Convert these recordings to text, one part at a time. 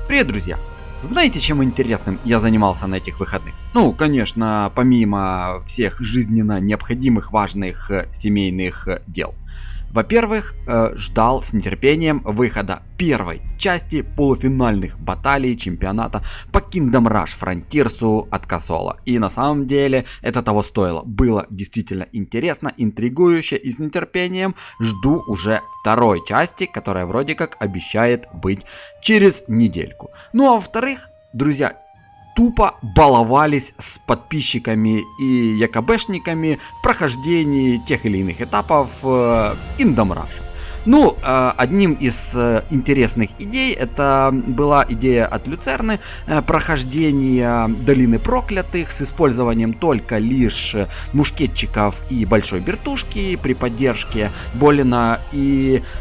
Привет, друзья! Знаете, чем интересным я занимался на этих выходных? Ну, конечно, помимо всех жизненно необходимых важных семейных дел. Во-первых, ждал с нетерпением выхода первой части полуфинальных баталий чемпионата по Kingdom Rush Frontiers'у от Косола. И на самом деле это того стоило. Было действительно интересно, интригующе, и с нетерпением жду уже второй части, которая вроде как обещает быть через недельку. Ну а во-вторых, друзья, тупо баловались с подписчиками и ЯКБшниками в прохождении тех или иных этапов Kingdom Rush. Ну, одним из интересных идей это была идея от Люцерны прохождения Долины Проклятых с использованием только лишь мушкетчиков и большой бертушки при поддержке Болина.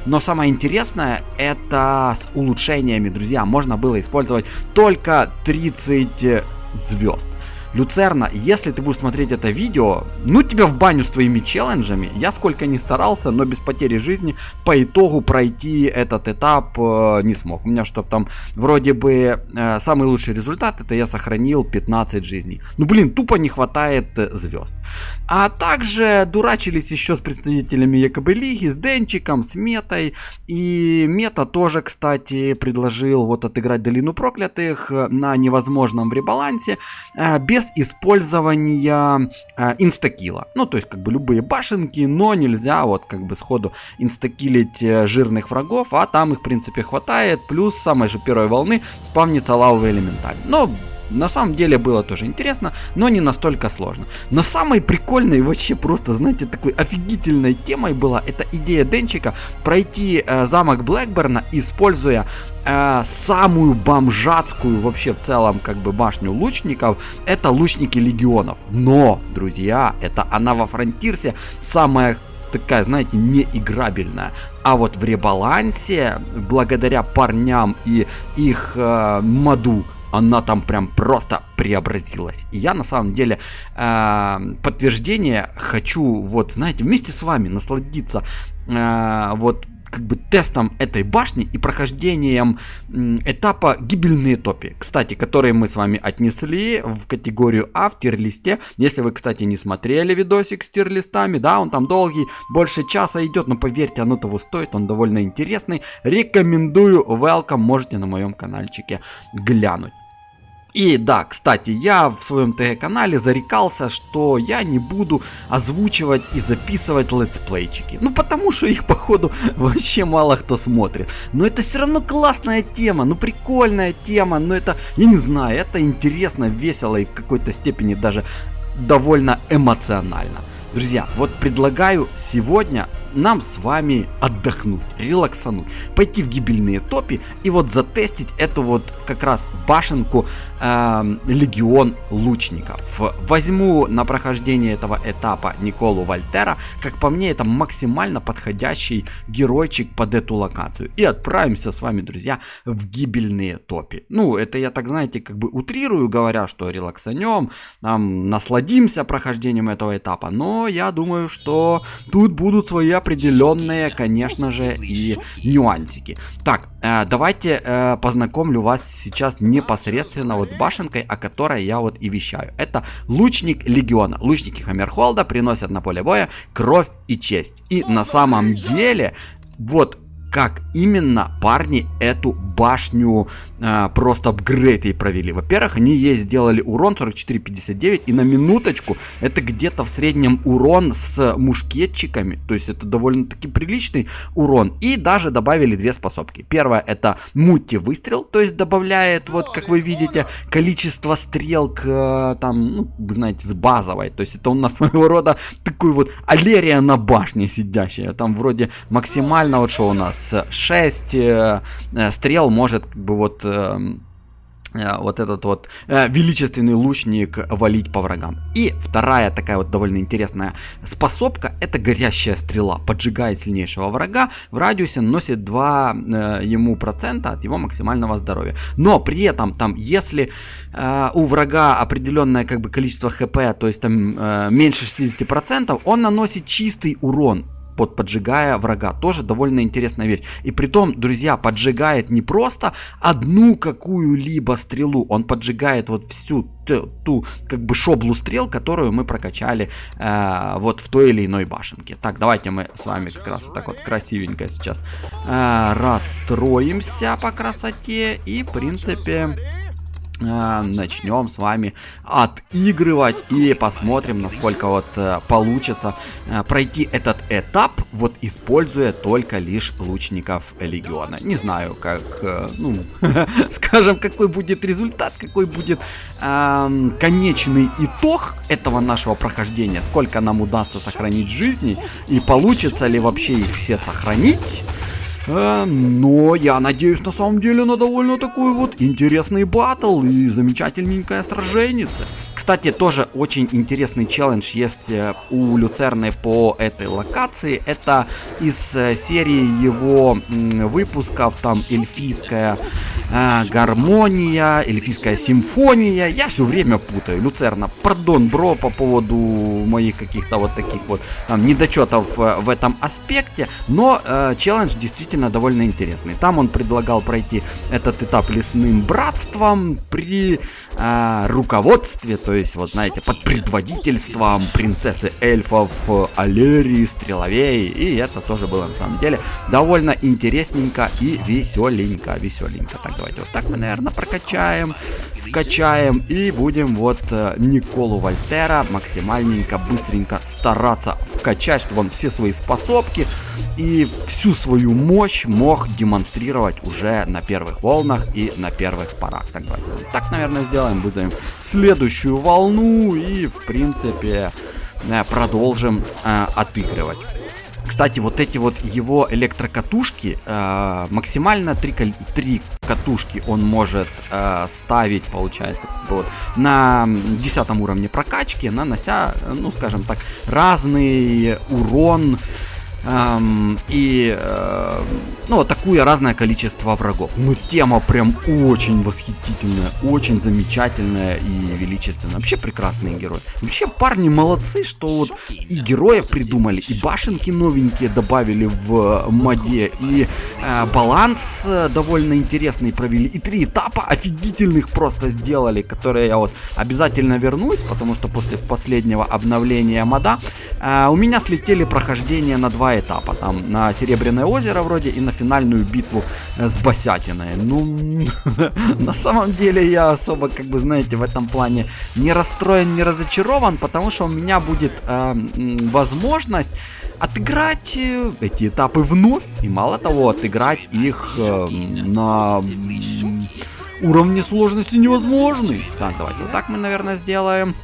Но самое интересное, это с улучшениями, друзья, можно было использовать только 30 звезд. Люцерна, если ты будешь смотреть это видео, ну тебя в баню с твоими челленджами. Я сколько ни старался, но без потери жизни по итогу пройти этот этап не смог. У меня что там вроде бы самый лучший результат, это я сохранил 15 жизней. Ну блин, тупо не хватает звезд. А также дурачились еще с представителями ЕКБ Лиги, с Денчиком, с Метой. И Мета тоже, кстати, предложил вот отыграть Долину Проклятых на невозможном ребалансе без использования инстакила. Ну, то есть, как бы любые башенки, но нельзя вот как бы сходу инстакилить жирных врагов, а там их, в принципе, хватает. Плюс с самой же первой волны спавнится лавовый элементаль. Но на самом деле было тоже интересно, но не настолько сложно. Но самой прикольной, вообще просто, знаете, такой офигительной темой была эта идея Денчика пройти замок Блэкберна, используя самую бомжатскую вообще в целом как бы башню лучников. Это лучники легионов. Но, друзья, это она во Фронтирсе самая такая, знаете, неиграбельная. А вот в ребалансе, благодаря парням и их моду, она там прям просто преобразилась. И я на самом деле подтверждение хочу, вот знаете, вместе с вами насладиться вот как бы тестом этой башни и прохождением этапа гибельные топи, кстати, которые мы с вами отнесли в категорию А в тир-листе. Если вы, кстати, не смотрели видосик с тир-листами, да, он там долгий, больше часа идет, но поверьте, оно того стоит, он довольно интересный. Рекомендую, welcome, можете на моем каналчике глянуть. И да, кстати, я в своем ТГ-канале зарекался, что я не буду озвучивать и записывать летсплейчики. Ну потому что их, походу, вообще мало кто смотрит. Но это все равно классная тема, ну прикольная тема, но это, я не знаю, это интересно, весело и в какой-то степени даже довольно эмоционально. Друзья, вот предлагаю сегодня нам с вами отдохнуть, релаксануть, пойти в гибельные топи и вот затестить эту вот как раз башенку легион лучников. Возьму на прохождение этого этапа Николу Вольтера, как по мне это максимально подходящий геройчик под эту локацию. И отправимся с вами, друзья, в гибельные топи. Ну, это я так, знаете, как бы утрирую, говоря, что релаксанем, насладимся прохождением этого этапа, но я думаю, что тут будут свои определенные, конечно же, и нюансики. Так, давайте познакомлю вас сейчас непосредственно вот с башенкой, о которой я вот и вещаю. Это лучник легиона. Лучники Хаммерхолда приносят на поле боя кровь и честь. И на самом деле, вот как именно парни эту башню просто апгрейд ей провели. Во-первых, они ей сделали урон 44-59, и на минуточку это где-то в среднем урон с мушкетчиками, то есть это довольно-таки приличный урон. И даже добавили две способки. Первая это мульти-выстрел, то есть добавляет, вот как вы видите, количество стрел к там, ну, вы знаете, с базовой. То есть это у нас своего рода такой вот аллерия на башне сидящая. Там вроде максимально вот что у нас 6 стрел может как бы вот этот вот величественный лучник валить по врагам. И вторая такая вот довольно интересная способка, это горящая стрела. Поджигает сильнейшего врага в радиусе, наносит 2 ему процента от его максимального здоровья. Но при этом там, если у врага определенное как бы количество хп, то есть там меньше 60%, он наносит чистый урон поджигая врага. Тоже довольно интересная вещь. И притом, друзья, поджигает не просто одну какую-либо стрелу, он поджигает вот всю ту как бы шоблу стрел, которую мы прокачали вот в той или иной башенке. Так, давайте мы с вами как раз вот так вот красивенько сейчас расстроимся по красоте и, в принципе, начнем с вами отыгрывать и посмотрим, насколько вот получится пройти этот этап, вот используя только лишь лучников легиона. Не знаю, как, ну, скажем, какой будет результат, какой будет конечный итог этого нашего прохождения, сколько нам удастся сохранить жизней и получится ли вообще их все сохранить. Но я надеюсь на самом деле на довольно такой вот интересный батл и замечательненькая сраженница. Кстати, тоже очень интересный челлендж есть у Люцерны по этой локации. Это из серии его выпусков, там эльфийская гармония, эльфийская симфония. Я все время путаю. Люцерна, пардон, бро, по поводу моих каких-то вот таких вот там недочетов в этом аспекте. Но челлендж действительно довольно интересный. Там он предлагал пройти этот этап лесным братством при руководстве, то есть, вот знаете, под предводительством принцессы эльфов Алерии, Стреловей. И это тоже было на самом деле довольно интересненько и веселенько. Так, давайте вот так мы, наверное, прокачаем, вкачаем и будем вот Николу Вольтера максимальненько, быстренько стараться вкачать, чтобы он все свои способки и всю свою мощь мог демонстрировать уже на первых волнах и на первых порах. Так, давайте вот так, наверное, сделаем, вызовем следующую волну и, в принципе, продолжим отыгрывать. Кстати, вот эти вот его электрокатушки, максимально 3 катушки он может ставить, получается, вот, на 10 уровне прокачки, нанося, ну, скажем так, разный урон ну, атакуя разное количество врагов. Но тема прям очень восхитительная, очень замечательная и величественная. Вообще прекрасные герои. Вообще парни молодцы, что вот и героев придумали, и башенки новенькие добавили в моде, и баланс довольно интересный провели, и 3 этапа офигительных просто сделали, которые я вот обязательно вернусь, потому что после последнего обновления мода у меня слетели прохождения на 2 этапа. Там на Серебряное озеро вроде и на финальную битву с Босятиной. Ну, на самом деле я особо, как бы, знаете, в этом плане не расстроен, не разочарован, потому что у меня будет возможность отыграть эти этапы вновь. И мало того, отыграть их на уровне сложности невозможный. Так, давайте вот так мы, наверное, сделаем.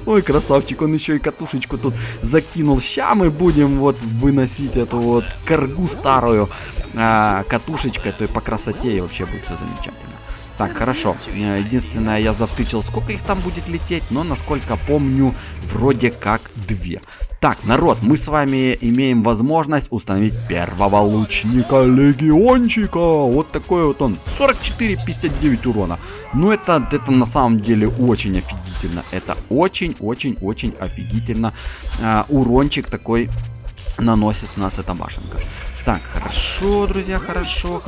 Ой, красавчик, он еще и катушечку тут закинул. Ща мы будем вот выносить эту вот каргу старую катушечкой, то и по красоте и вообще будет все замечательно. Так, хорошо. Единственное, я завтычил, сколько их там будет лететь, но, насколько помню, вроде как 2. Так, народ, мы с вами имеем возможность установить первого лучника легиончика. Вот такой вот он. 44-59 урона. Ну, это на самом деле очень офигительно. Это очень-очень-очень офигительно. Урончик такой наносит у нас эта башенка. Так, хорошо, друзья, хорошо.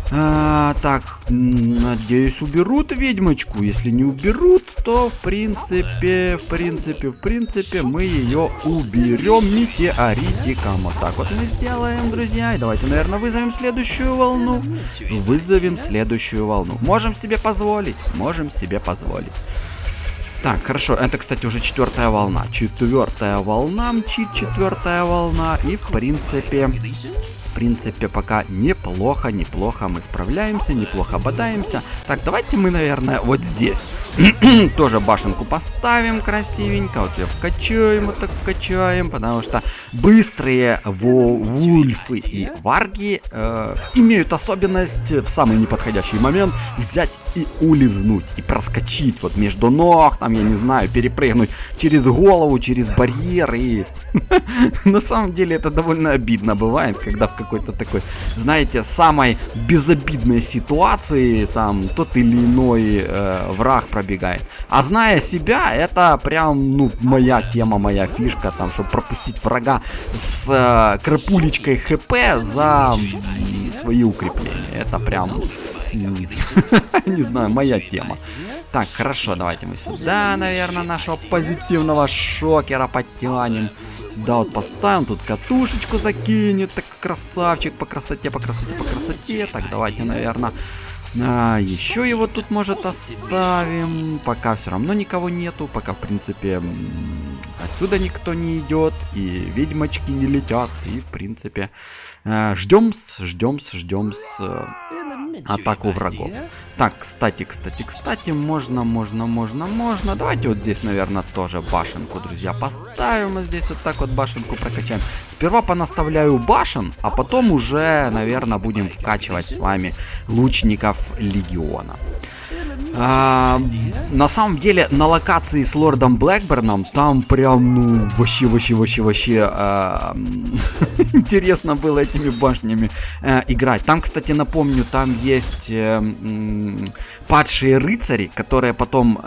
Так, надеюсь, уберут ведьмочку. Если не уберут, то в принципе мы ее уберем метеоритиком. Вот так вот мы сделаем, друзья. И давайте, наверное, вызовем следующую волну. Можем себе позволить. Так, хорошо, это, кстати, уже 4-я волна. 4-я волна мчит, 4-я волна. И, в принципе, пока неплохо мы справляемся, неплохо бодаемся. Так, давайте мы, наверное, вот здесь тоже башенку поставим красивенько. Вот ее вкачаем, вот так вкачаем, потому что быстрые вульфы и варги имеют особенность в самый неподходящий момент взять и улизнуть, и проскочить вот между ног, там, я не знаю, перепрыгнуть через голову, через барьер, и на самом деле это довольно обидно бывает, когда в какой-то такой, знаете, самой безобидной ситуации там тот или иной враг пробегает. А зная себя, это прям, ну, моя тема, моя фишка, там, чтобы пропустить врага с крапулечкой хп за свои укрепления. Это прям, не знаю, моя тема. Так, хорошо, давайте мы сюда, наверное, нашего позитивного шокера подтянем. Сюда вот поставим, тут катушечку закинет, так красавчик, по красоте, по красоте, по красоте. Так, давайте, наверное, еще его тут, может, оставим. Пока все равно никого нету, пока, в принципе, отсюда никто не идет, и ведьмочки не летят, и, в принципе, ждем атаку врагов. Так, кстати, можно. Давайте вот здесь, наверное, тоже башенку, друзья, поставим. И здесь вот так вот башенку прокачаем. Сперва понаставляю башен, а потом уже, наверное, будем вкачивать с вами лучников легиона. На самом деле, на локации с лордом Блэкберном там прям, ну, вообще интересно было этими башнями играть. Там, кстати, напомню, там есть падшие рыцари, которые потом,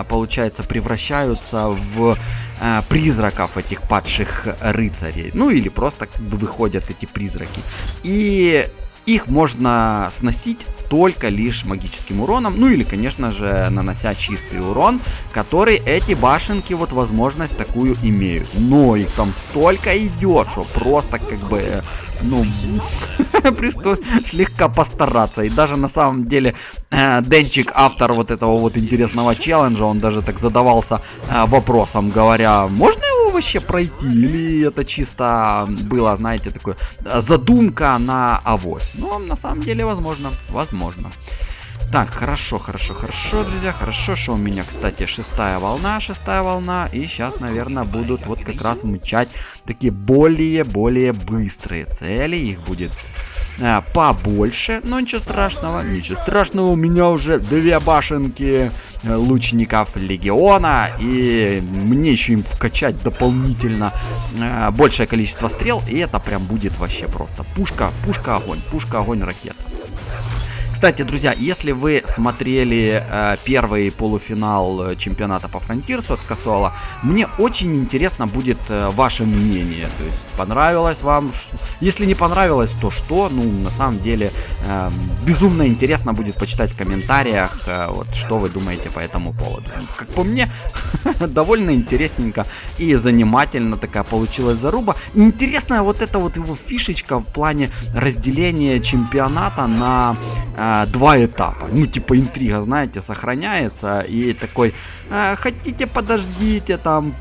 получается, превращаются в призраков этих падших рыцарей. Ну, или просто как бы выходят эти призраки. И их можно сносить только лишь магическим уроном, ну или, конечно же, нанося чистый урон, который эти башенки вот возможность такую имеют. Но их там столько идет, что просто как бы, ну, пришлось слегка постараться. И даже на самом деле Денчик, автор вот этого вот интересного челленджа, он даже так задавался вопросом, говоря, можно его вообще пройти, или это чисто было, знаете, такое задумка на авось. Ну, на самом деле, возможно. Так, хорошо, друзья, хорошо, что у меня, кстати, шестая волна, и сейчас, наверное, будут вот как раз мчать такие более быстрые цели, их будет побольше, но ничего страшного, у меня уже 2 башенки лучников легиона, и мне еще им вкачать дополнительно большее количество стрел, и это прям будет вообще просто пушка, огонь, ракета. Кстати, друзья, если вы смотрели первый полуфинал чемпионата по фронтирсу от Косола, мне очень интересно будет ваше мнение. То есть, понравилось вам? Если не понравилось, то что? Ну, на самом деле, безумно интересно будет почитать в комментариях, вот, что вы думаете по этому поводу. Как по мне, довольно интересненько и занимательно такая получилась заруба. И интересная вот эта вот его фишечка в плане разделения чемпионата на 2 этапа. Ну, типа, интрига, знаете, сохраняется. И такой, хотите, подождите, там,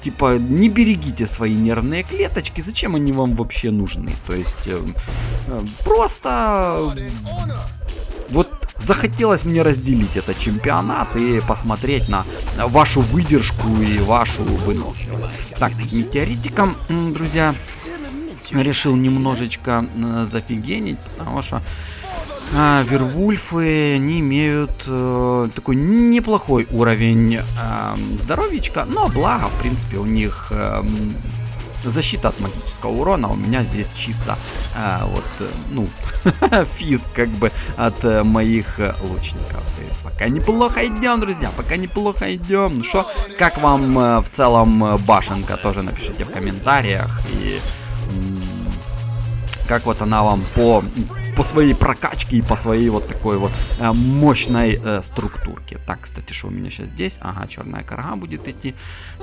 типа, не берегите свои нервные клеточки. Зачем они вам вообще нужны? То есть, просто... Вот захотелось мне разделить этот чемпионат и посмотреть на вашу выдержку и вашу выносливость. Так, метеоритиком, друзья, решил немножечко зафигенить, потому что Вервульфы не имеют такой неплохой уровень здоровьичка, но благо, в принципе, у них защита от магического урона, у меня здесь чисто ну, физ как бы от моих лучников. И пока неплохо идем, друзья, Ну что, как вам в целом башенка, тоже напишите в комментариях. И как вот она вам по своей прокачке и по своей вот такой вот мощной структурке. Так, кстати, что у меня сейчас здесь? Ага, черная карга будет идти.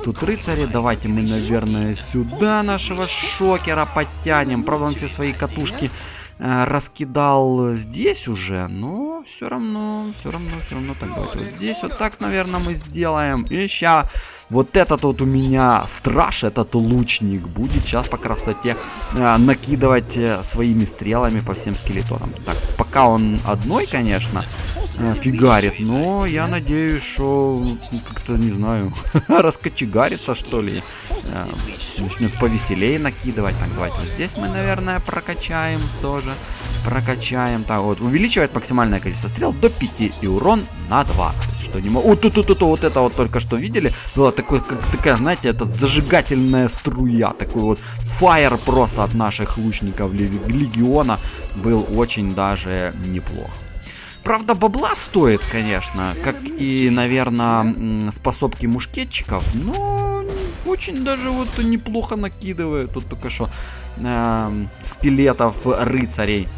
Тут рыцари. Давайте мы, наверное, сюда нашего шокера подтянем. Правда, он все свои катушки раскидал здесь уже, но все равно. Так, давайте вот здесь вот так, наверное, мы сделаем. И сейчас вот этот вот у меня страж, этот лучник, будет сейчас по красоте накидывать своими стрелами по всем скелетонам. Так, пока он одной, конечно, фигарит, но я надеюсь, что как-то, не знаю, раскочегарится, что ли. Начнет повеселее накидывать. Так, давайте вот здесь мы, наверное, прокачаем тоже. Так, вот, увеличивает максимальное количество стрел до 5 и урон на 20. Что не могу. Вот это вот только что видели. Была такая, знаете, это зажигательная струя. Такой вот фаер просто от наших лучников легиона был очень даже неплох. правда, бабла стоит, конечно, как и, наверное, способки мушкетчиков, но очень даже вот неплохо накидывает. Тут только что скелетов рыцарей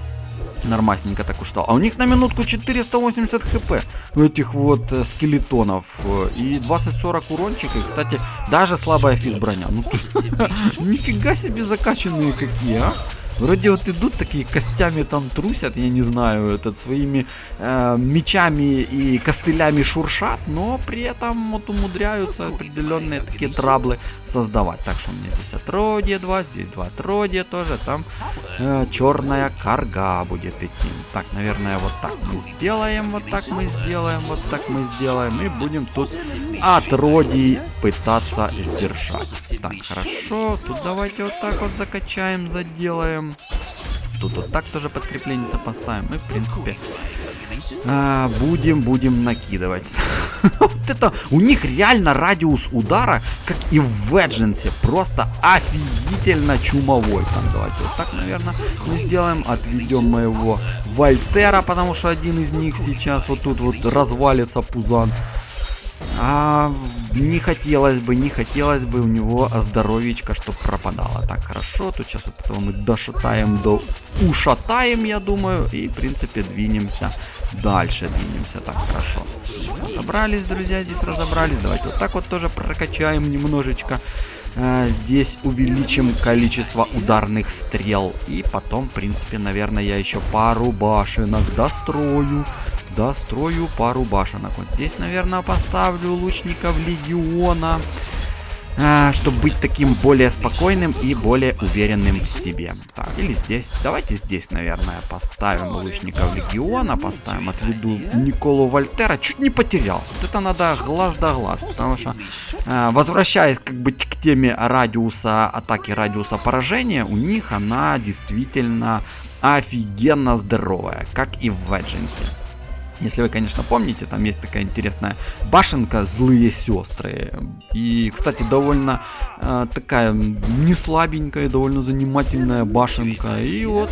нормасненько так устал. А у них на минутку 480 хп у этих вот скелетонов. И 20-40 урончик. И, кстати, даже слабая физброня. Ну, нифига себе закачанные какие, а. Вроде вот идут такие костями там трусят, я не знаю, своими мечами и костылями шуршат, но при этом вот умудряются определенные такие траблы создавать. Так что у меня здесь отродье 2, здесь 2 отродья тоже, там черная карга будет идти. Так, наверное, вот так мы сделаем, вот так мы сделаем, вот так мы сделаем, и будем тут отродий пытаться сдержать. Так, хорошо, тут давайте вот так вот закачаем, заделаем. Тут вот так тоже подкрепление поставим. И, в принципе, будем накидывать. Вот это, у них реально радиус удара, как и в Ведженсе, просто офигительно чумовой. Там давайте вот так, наверное, мы сделаем. Отведем моего Вольтера, потому что один из них сейчас вот тут вот развалится пузан. Не хотелось бы у него здоровичка, чтоб пропадало. Так, хорошо, тут сейчас вот этого мы дошатаем, ушатаем, я думаю, и, в принципе, двинемся дальше, Так, хорошо. Здесь разобрались, друзья, здесь разобрались. Давайте вот так вот тоже прокачаем немножечко. Здесь увеличим количество ударных стрел. И потом, в принципе, наверное, я еще пару башенок дострою пару башенок. Вот здесь, наверное, поставлю лучников легиона, чтобы быть таким более спокойным и более уверенным в себе. Так, или здесь, давайте здесь, наверное, поставим лучников легиона, отведу Николу Вольтера. Чуть не потерял. Вот это надо глаз да глаз, потому что, возвращаясь как бы к теме радиуса атаки, радиуса поражения, у них она действительно офигенно здоровая, как и в Ведженсе. Если вы, конечно, помните, там есть такая интересная башенка «Злые сестры». И, кстати, довольно такая не слабенькая, довольно занимательная башенка. И вот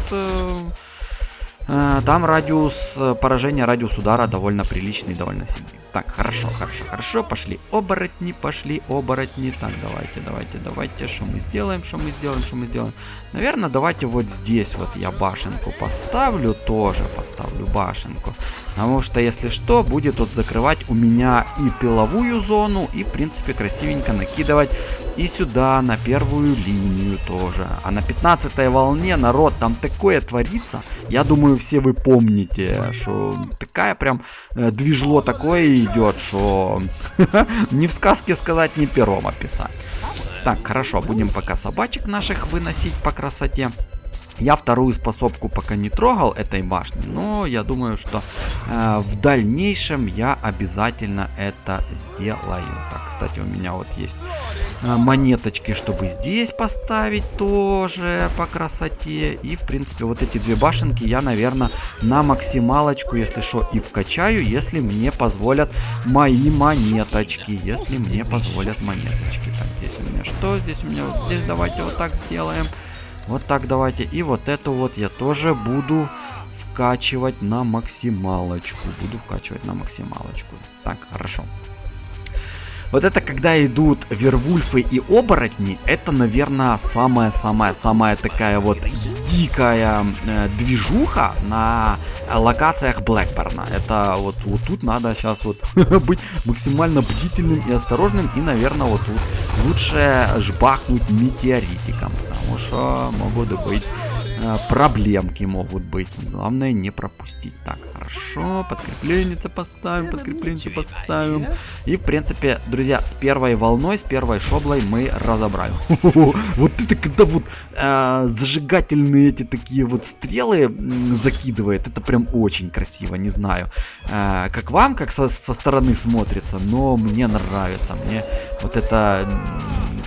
там радиус поражения, радиус удара довольно приличный, довольно сильный. Так, хорошо. Пошли оборотни. Так, давайте. Что мы сделаем? Наверное, давайте вот здесь вот я башенку поставлю. Тоже поставлю башенку. Потому что, если что, будет вот закрывать у меня и тыловую зону, и, в принципе, красивенько накидывать и сюда, на первую линию тоже. А на 15-й волне, народ, там такое творится. Я думаю, все вы помните, что такая прям движло такое идет, что ни в сказке сказать, ни пером описать. Так, хорошо, будем пока собачек наших выносить по красоте. Я вторую способку пока не трогал этой башни, но я думаю, что в дальнейшем я обязательно это сделаю. Так, кстати, у меня вот есть монеточки, чтобы здесь поставить тоже по красоте. И, в принципе, вот эти две башенки я, наверное, на максималочку, если что, и вкачаю, если мне позволят мои монеточки. Так, здесь у меня что? Здесь у меня вот здесь давайте вот так сделаем. Вот так давайте. И вот эту вот я тоже буду вкачивать на максималочку. Так, хорошо. Вот это когда идут вервульфы и оборотни, это, наверное, самая такая вот дикая движуха на локациях Блэкберна. Это вот тут надо сейчас вот быть максимально бдительным и осторожным. И, наверное, вот тут лучше жбахнуть метеоритиком, потому что могут быть проблемки могут быть. Главное не пропустить. Так, хорошо. Подкрепление поставим. И, в принципе, друзья, с первой волной, с первой шоблой мы разобрали. Вот это когда вот зажигательные эти такие вот стрелы закидывает. Это прям очень красиво. Не знаю, как вам, как со стороны смотрится, но мне нравится. Мне вот это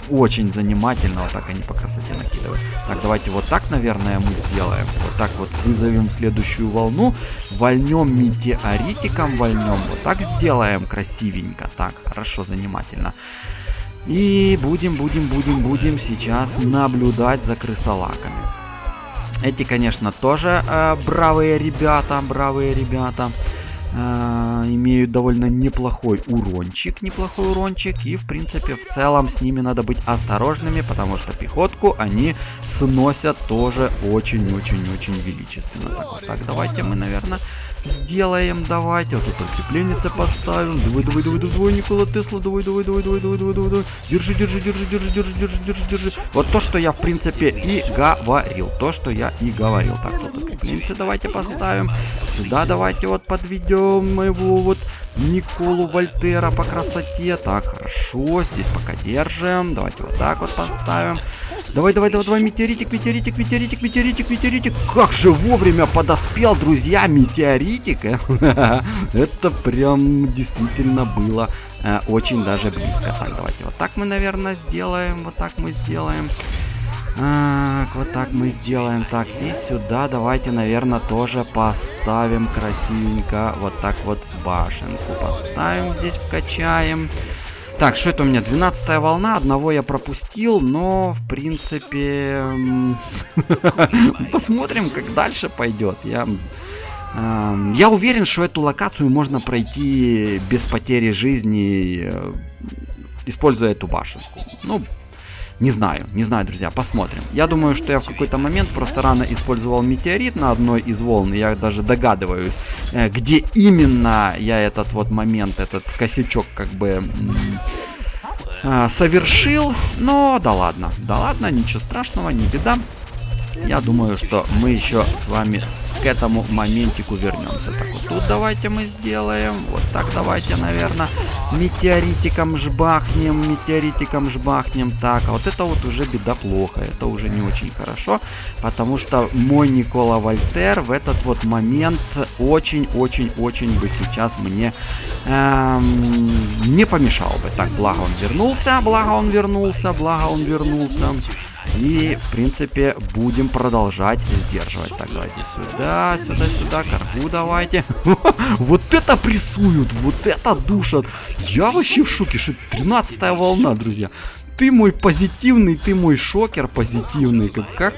очень занимательно. Вот так они по красоте накидывают. Так, давайте вот так, наверное, мы сделаем. Вот так вот вызовем следующую волну. Вольнем метеоритиком, вот так сделаем красивенько. Так, хорошо, занимательно. И будем сейчас наблюдать за крысолаками. Эти, конечно, тоже бравые ребята. имеют довольно неплохой урончик, и в принципе в целом с ними надо быть осторожными, потому что пехотку они сносят тоже очень-очень-очень величественно. Так, вот так, давайте мы, наверное, сделаем, давайте, вот тут укрепление поставим, давай, Никола Тесла, давай, держи, вот то, что я в принципе и говорил, так, тут укрепление давайте поставим, сюда давайте вот подведем моего вот Николу Вольтера по красоте. Так, хорошо, здесь пока держим. Давайте вот так вот поставим. Давай, метеоритик. Как же вовремя подоспел, друзья, метеоритик. Это прям действительно было очень даже близко. Так, давайте вот так мы, наверное, сделаем. Вот так мы сделаем. Так, и сюда давайте, наверное, тоже поставим красивенько. Вот так вот башенку поставим, здесь вкачаем. Так, что это у меня? 12-я волна, одного я пропустил, но, в принципе, посмотрим, как дальше пойдет. Я уверен, что эту локацию можно пройти без потери жизни, используя эту башенку. Ну, не знаю, друзья, посмотрим. Я думаю, что я в какой-то момент просто рано использовал метеорит на одной из волн. Я даже догадываюсь, где именно я этот вот момент, этот косячок как бы совершил. Но да ладно, ничего страшного, не беда. Я думаю, что мы еще с вами к этому моментику вернемся. Так, вот тут давайте мы сделаем. Вот так давайте, наверное, метеоритиком жбахнем. Так, а вот это вот уже беда плохо. Это уже не очень хорошо. Потому что мой Никола Вольтер в этот вот момент очень-очень-очень бы сейчас мне не помешал бы. Так, благо он вернулся. И, в принципе, будем продолжать сдерживать. Так, давайте сюда, каргу давайте. Вот это прессуют, вот это душат. Я вообще в шоке, что 13-я волна, друзья. Ты мой позитивный, ты мой шокер позитивный. Как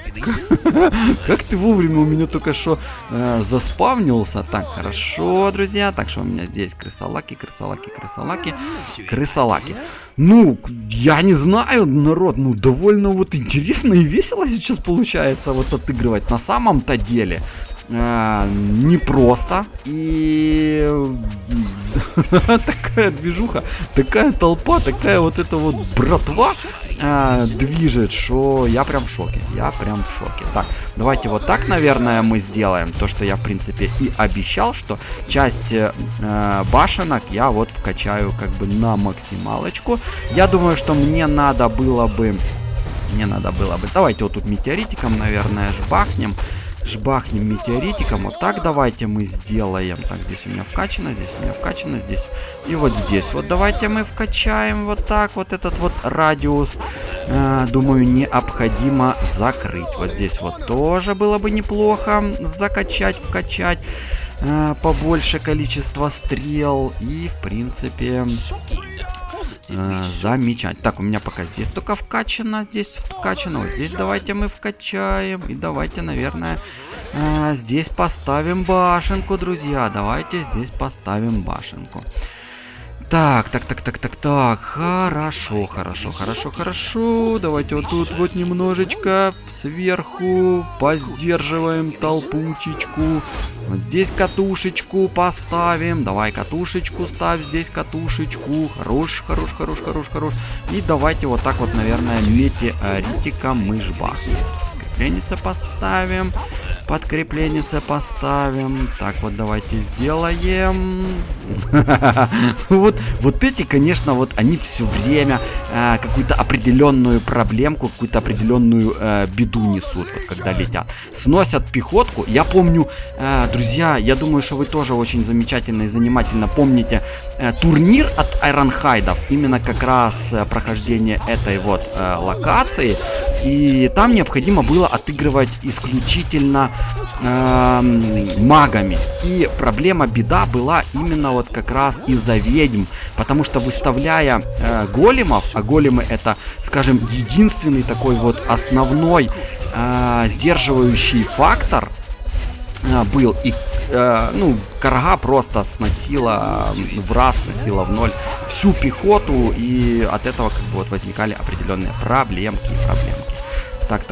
ты вовремя у меня только что заспавнился. Так, хорошо, друзья. Так, что у меня здесь крысолаки. Ну, я не знаю, народ, ну, довольно вот интересно и весело сейчас получается вот отыгрывать. На самом-то деле непросто. И такая движуха, такая толпа, такая вот эта вот братва движет, что я прям в шоке. Так, давайте вот так, наверное, мы сделаем. То, что я, в принципе, и обещал, что часть башенок я вот вкачаю как бы на максималочку. Я думаю, что мне надо было бы... Давайте вот тут метеоритиком, наверное, жбахнем метеоритиком. Вот так давайте мы сделаем. Так, здесь у меня вкачано, здесь. И вот здесь. Вот давайте мы вкачаем вот так вот этот вот радиус. Думаю, необходимо закрыть. Вот здесь вот тоже было бы неплохо вкачать побольше количество стрел. И, в принципе... замечательно. Так, у меня пока здесь только вкачано. Вот здесь давайте мы вкачаем. И давайте, наверное, здесь поставим башенку, друзья. Давайте здесь поставим башенку. Так. Хорошо. Давайте вот тут вот немножечко сверху поддерживаем толпучечку. Вот здесь катушечку поставим. Давай катушечку ставь, здесь катушечку. Хорош. И давайте вот так вот, наверное, метеоритиком мы жбахнем. Подкрепление поставим. Так, вот давайте сделаем. Вот эти, конечно, вот они все время какую-то определенную проблемку, какую-то определенную беду несут, вот когда летят. Сносят пехотку. Я помню, друзья, я думаю, что вы тоже очень замечательно и занимательно помните турнир от Айронхайдов. Именно как раз прохождение этой вот локации. И там необходимо было отыгрывать исключительно магами. И беда была именно вот как раз из-за ведьм. Потому что выставляя големов, а големы это, скажем, единственный такой вот основной сдерживающий фактор был. И ну, карга просто сносила в раз, сносила в ноль всю пехоту, и от этого как бы вот возникали определенные проблемки. Так,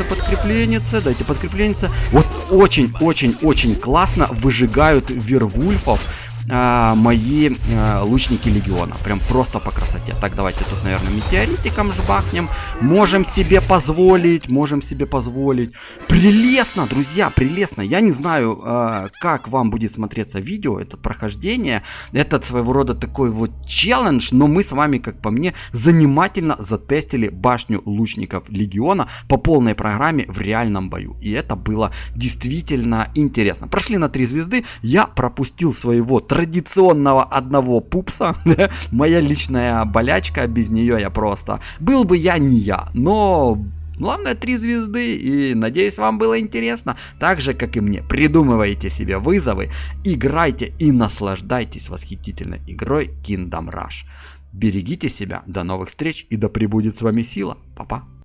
подкрепленница, дайте подкрепленница. Вот очень классно выжигают вервульфов мои лучники легиона. Прям просто по красоте. Так, давайте тут, наверное, метеоритиком жбахнем. Можем себе позволить. Прелестно, друзья, прелестно. Я не знаю, как вам будет смотреться видео, это прохождение. Это своего рода такой вот челлендж, но мы с вами, как по мне, занимательно затестили башню лучников легиона по полной программе в реальном бою. И это было действительно интересно. Прошли на 3 звезды. Я пропустил своего традиционного одного пупса. Моя личная болячка, без нее я просто... Был бы я не я, но... Главное 3 звезды, и надеюсь, вам было интересно. Так же, как и мне, придумывайте себе вызовы, играйте и наслаждайтесь восхитительной игрой Kingdom Rush. Берегите себя, до новых встреч, и да пребудет с вами сила. Пока.